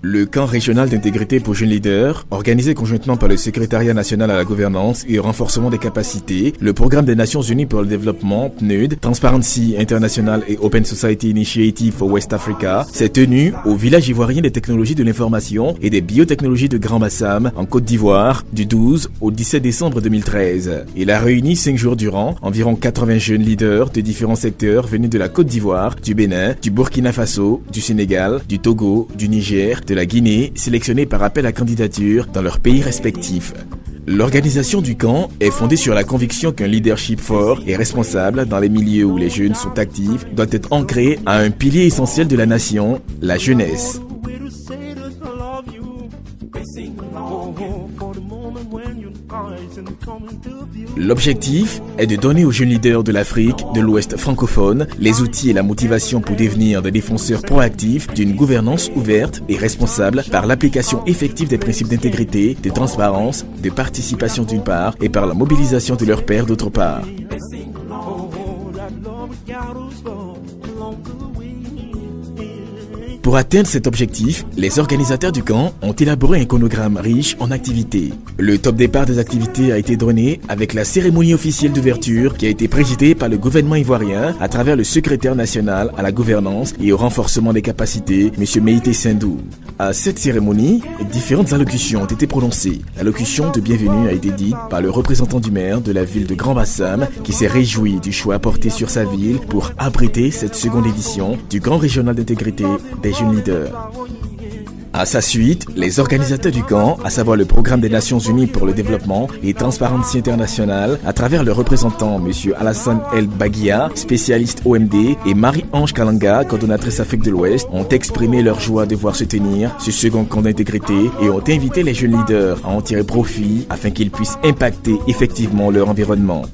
Le camp régional d'intégrité pour jeunes leaders, organisé conjointement par le Secrétariat national à la gouvernance et au renforcement des capacités, le Programme des Nations Unies pour le développement, PNUD, Transparency International et Open Society Initiative for West Africa, s'est tenu au village ivoirien des technologies de l'information et des biotechnologies de Grand Bassam, en Côte d'Ivoire, du 12 au 17 décembre 2013. Il a réuni 5 jours durant environ 80 jeunes leaders de différents secteurs venus de la Côte d'Ivoire, du Bénin, du Burkina Faso, du Sénégal, du Togo, du Niger, de la Guinée, sélectionnés par appel à candidature dans leurs pays respectifs. L'organisation du camp est fondée sur la conviction qu'un leadership fort et responsable dans les milieux où les jeunes sont actifs doit être ancré à un pilier essentiel de la nation, la jeunesse. L'objectif est de donner aux jeunes leaders de l'Afrique, de l'Ouest francophone, les outils et la motivation pour devenir des défenseurs proactifs d'une gouvernance ouverte et responsable par l'application effective des principes d'intégrité, de transparence, de participation d'une part et par la mobilisation de leurs pairs d'autre part. Pour atteindre cet objectif, les organisateurs du camp ont élaboré un chronogramme riche en activités. Le top départ des activités a été donné avec la cérémonie officielle d'ouverture qui a été présidée par le gouvernement ivoirien à travers le secrétaire national à la gouvernance et au renforcement des capacités, M. Meïté Sindou. À cette cérémonie, différentes allocutions ont été prononcées. L'allocution de bienvenue a été dite par le représentant du maire de la ville de Grand Bassam qui s'est réjoui du choix porté sur sa ville pour abriter cette seconde édition du Grand Régional d'intégrité des jeunes leaders. À sa suite, les organisateurs du camp, à savoir le Programme des Nations Unies pour le développement et Transparency International, à travers le représentant M. Alassane El Baguia, spécialiste OMD, et Marie-Ange Kalanga, coordonnatrice Afrique de l'Ouest, ont exprimé leur joie de voir se tenir ce second camp d'intégrité et ont invité les jeunes leaders à en tirer profit afin qu'ils puissent impacter effectivement leur environnement.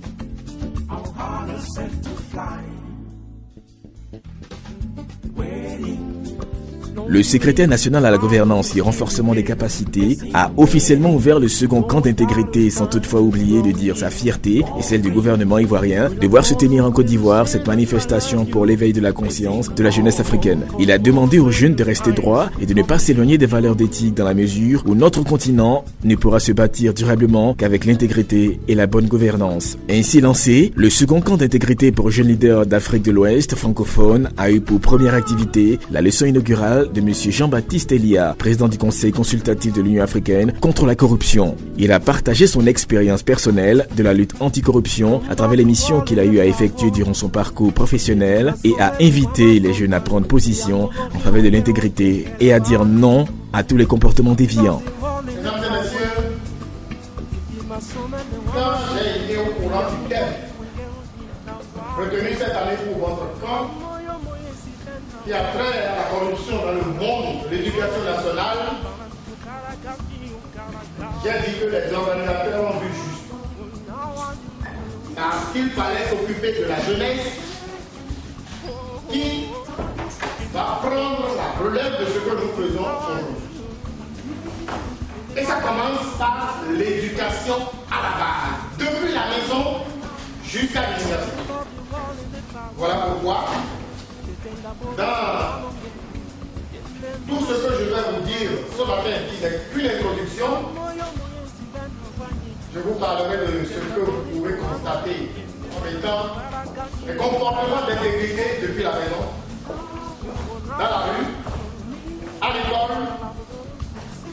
Le secrétaire national à la gouvernance et renforcement des capacités a officiellement ouvert le second camp d'intégrité sans toutefois oublier de dire sa fierté et celle du gouvernement ivoirien de voir se tenir en Côte d'Ivoire cette manifestation pour l'éveil de la conscience de la jeunesse africaine. Il a demandé aux jeunes de rester droits et de ne pas s'éloigner des valeurs d'éthique dans la mesure où notre continent ne pourra se bâtir durablement qu'avec l'intégrité et la bonne gouvernance. Ainsi lancé, le second camp d'intégrité pour jeunes leaders d'Afrique de l'Ouest francophone a eu pour première activité la leçon inaugurale de M. Jean-Baptiste Elia, président du Conseil consultatif de l'Union africaine contre la corruption. Il a partagé son expérience personnelle de la lutte anticorruption à travers les missions qu'il a eu à effectuer durant son parcours professionnel et a invité les jeunes à prendre position en faveur de l'intégrité et à dire non à tous les comportements déviants. Mesdames et messieurs, quand j'ai été au courant du thème retenu cette année pour votre camp, qui a trait à la corruption dans le monde de l'éducation nationale, j'ai dit que les organisateurs ont vu juste. Parce qu'il fallait s'occuper de la jeunesse qui va prendre la relève de ce que nous faisons aujourd'hui. Et ça commence par l'éducation à la base, depuis la maison jusqu'à l'université. Voilà pourquoi, dans tout ce que je vais vous dire ce matin, qui n'est qu'une introduction, je vous parlerai de ce que vous pouvez constater comme étant les comportements d'intégrité depuis la maison, dans la rue, à l'école,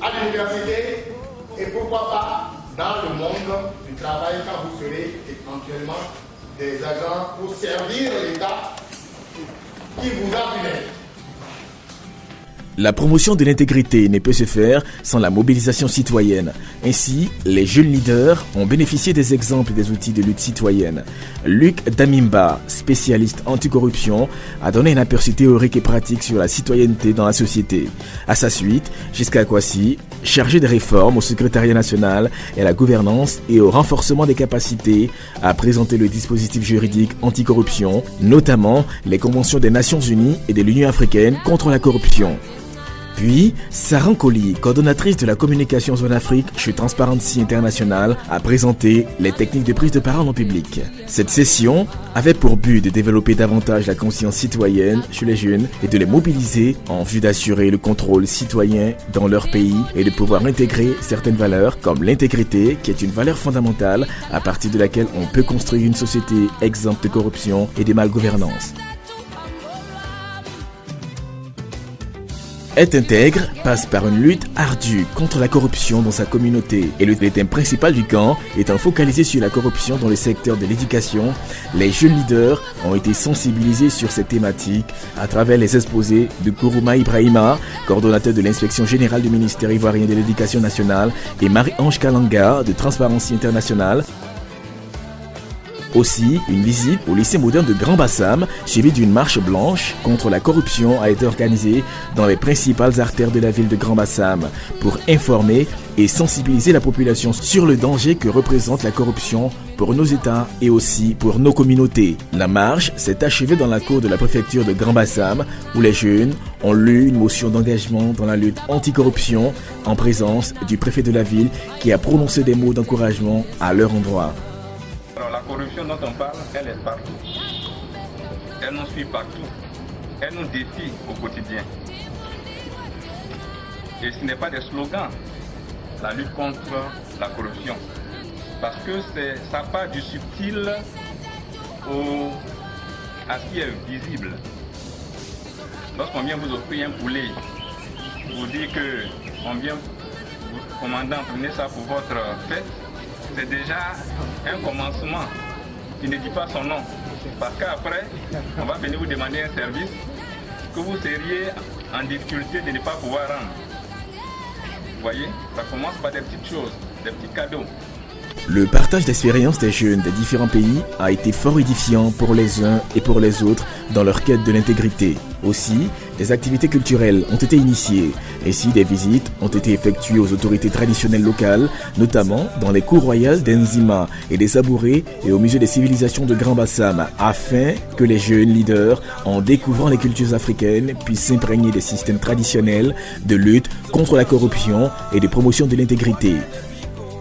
à l'université et pourquoi pas dans le monde du travail quand vous serez éventuellement des agents pour servir l'État qui vous a donné. La promotion de l'intégrité ne peut se faire sans la mobilisation citoyenne. Ainsi, les jeunes leaders ont bénéficié des exemples des outils de lutte citoyenne. Luc Damimba, spécialiste anticorruption, a donné un aperçu théorique et pratique sur la citoyenneté dans la société. À sa suite, Giscard Kwasi, chargé des réformes au secrétariat national et à la gouvernance et au renforcement des capacités, a présenté le dispositif juridique anticorruption, notamment les conventions des Nations Unies et de l'Union africaine contre la corruption. Puis, Saran Koli, coordonnatrice de la communication Zone Afrique chez Transparency International, a présenté les techniques de prise de parole en public. Cette session avait pour but de développer davantage la conscience citoyenne chez les jeunes et de les mobiliser en vue d'assurer le contrôle citoyen dans leur pays et de pouvoir intégrer certaines valeurs comme l'intégrité, qui est une valeur fondamentale à partir de laquelle on peut construire une société exempte de corruption et de malgouvernance. Être intègre passe par une lutte ardue contre la corruption dans sa communauté. Et le thème principal du camp étant focalisé sur la corruption dans le secteur de l'éducation, les jeunes leaders ont été sensibilisés sur cette thématique à travers les exposés de Kourouma Ibrahima, coordonnateur de l'inspection générale du ministère ivoirien de l'éducation nationale, et Marie-Ange Kalanga de Transparency International. Aussi, une visite au lycée moderne de Grand Bassam, suivie d'une marche blanche contre la corruption, a été organisée dans les principales artères de la ville de Grand Bassam pour informer et sensibiliser la population sur le danger que représente la corruption pour nos États et aussi pour nos communautés. La marche s'est achevée dans la cour de la préfecture de Grand Bassam où les jeunes ont lu une motion d'engagement dans la lutte anticorruption en présence du préfet de la ville qui a prononcé des mots d'encouragement à leur endroit. Alors la corruption dont on parle, elle est partout. Elle nous suit partout. Elle nous défie au quotidien. Et ce n'est pas des slogans, la lutte contre la corruption. Parce que ça part du subtil à ce qui est visible. Lorsqu'on vient vous offrir un poulet, vous dit que on vient, commandant, prenez ça pour votre fête, c'est déjà un commencement qui ne dit pas son nom. Parce qu'après, on va venir vous demander un service que vous seriez en difficulté de ne pas pouvoir rendre. Vous voyez, ça commence par des petites choses, des petits cadeaux. Le partage d'expériences des jeunes des différents pays a été fort édifiant pour les uns et pour les autres dans leur quête de l'intégrité. Aussi, des activités culturelles ont été initiées. Ainsi, des visites ont été effectuées aux autorités traditionnelles locales, notamment dans les cours royales d'Enzima et des Sabourés et au musée des civilisations de Grand Bassam, afin que les jeunes leaders, en découvrant les cultures africaines, puissent s'imprégner des systèmes traditionnels de lutte contre la corruption et de promotion de l'intégrité.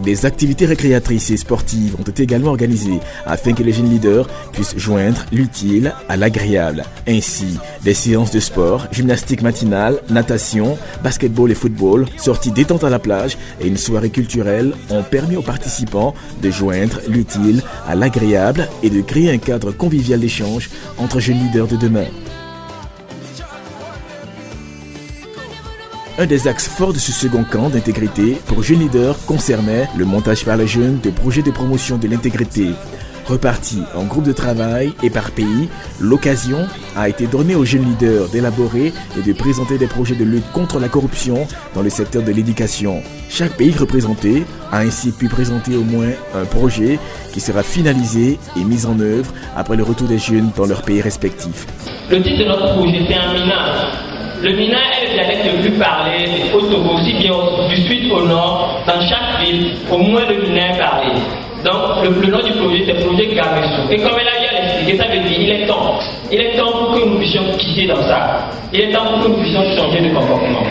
Des activités récréatrices et sportives ont été également organisées afin que les jeunes leaders puissent joindre l'utile à l'agréable. Ainsi, des séances de sport, gymnastique matinale, natation, basketball et football, sorties détente à la plage et une soirée culturelle ont permis aux participants de joindre l'utile à l'agréable et de créer un cadre convivial d'échange entre jeunes leaders de demain. Un des axes forts de ce second camp d'intégrité pour jeunes leaders concernait le montage par les jeunes de projets de promotion de l'intégrité. Repartis en groupe de travail et par pays, l'occasion a été donnée aux jeunes leaders d'élaborer et de présenter des projets de lutte contre la corruption dans le secteur de l'éducation. Chaque pays représenté a ainsi pu présenter au moins un projet qui sera finalisé et mis en œuvre après le retour des jeunes dans leurs pays respectifs. Le titre de notre projet, c'est un minage. Le Mina est le dialecte le plus parlé au Togo, aussi bien du sud au nord. Dans chaque ville, au moins le Mina est parlé. Donc le nom du projet, c'est projet Gamessou. Et comme elle a bien expliqué, ça veut dire il est temps. Il est temps pour que nous puissions quitter dans ça. Il est temps pour que nous puissions changer de comportement.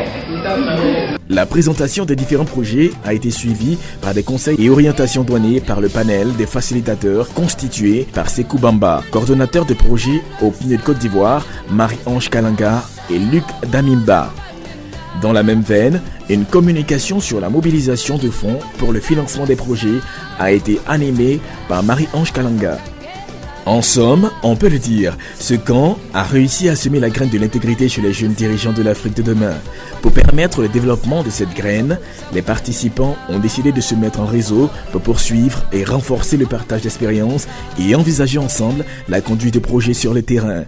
La présentation des différents projets a été suivie par des conseils et orientations donnés par le panel des facilitateurs constitué par Sekou Bamba, coordonnateur de projet au PNUD Côte d'Ivoire, Marie-Ange Kalanga et Luc Damimba. Dans la même veine, une communication sur la mobilisation de fonds pour le financement des projets a été animée par Marie-Ange Kalanga. En somme, on peut le dire, ce camp a réussi à semer la graine de l'intégrité chez les jeunes dirigeants de l'Afrique de demain. Pour permettre le développement de cette graine, les participants ont décidé de se mettre en réseau pour poursuivre et renforcer le partage d'expériences et envisager ensemble la conduite de projets sur le terrain.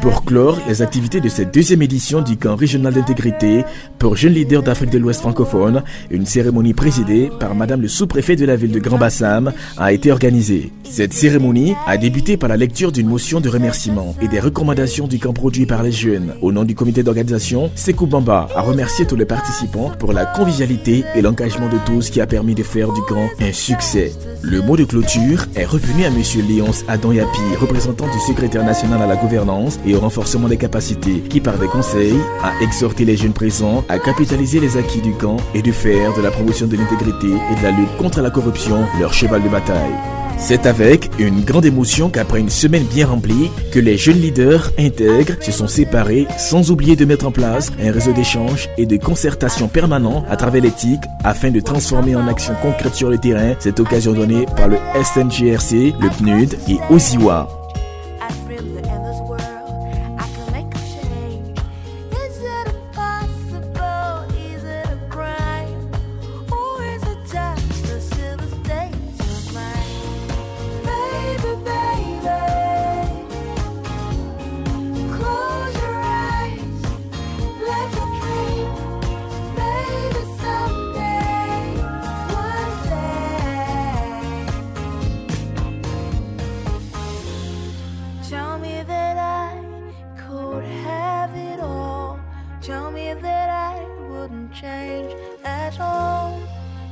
Pour clore les activités de cette deuxième édition du camp régional d'intégrité pour jeunes leaders d'Afrique de l'Ouest francophone, une cérémonie présidée par Madame le sous-préfet de la ville de Grand-Bassam a été organisée. Cette cérémonie a débuté par la lecture d'une motion de remerciement et des recommandations du camp produit par les jeunes. Au nom du comité d'organisation, Sekou Bamba a remercié tous les participants pour la convivialité et l'engagement de tous qui a permis de faire du camp un succès. Le mot de clôture est revenu à Monsieur Léonce Adam Yapi, représentant du secrétaire national à la gouvernance et au renforcement des capacités, qui par des conseils a exhorté les jeunes présents à capitaliser les acquis du camp et de faire de la promotion de l'intégrité et de la lutte contre la corruption leur cheval de bataille. C'est avec une grande émotion qu'après une semaine bien remplie, que les jeunes leaders intègres se sont séparés sans oublier de mettre en place un réseau d'échange et de concertation permanent à travers l'éthique afin de transformer en action concrète sur le terrain cette occasion donnée par le SNGRC, le PNUD et OSIWA. Tell me that I could have it all. Tell me that I wouldn't change at all.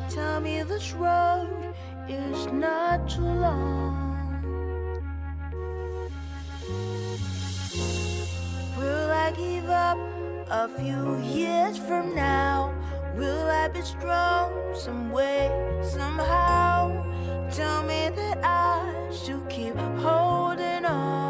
Tell me this road is not too long. Will I give up a few years from now? Will I be strong some way, somehow? Tell me that I should keep holding on.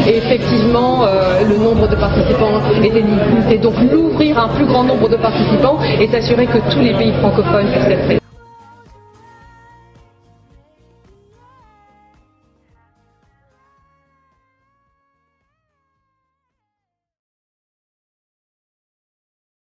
Et effectivement, le nombre de participants était limité. Donc l'ouvrir à un plus grand nombre de participants et s'assurer que tous les pays francophones puissent être présents.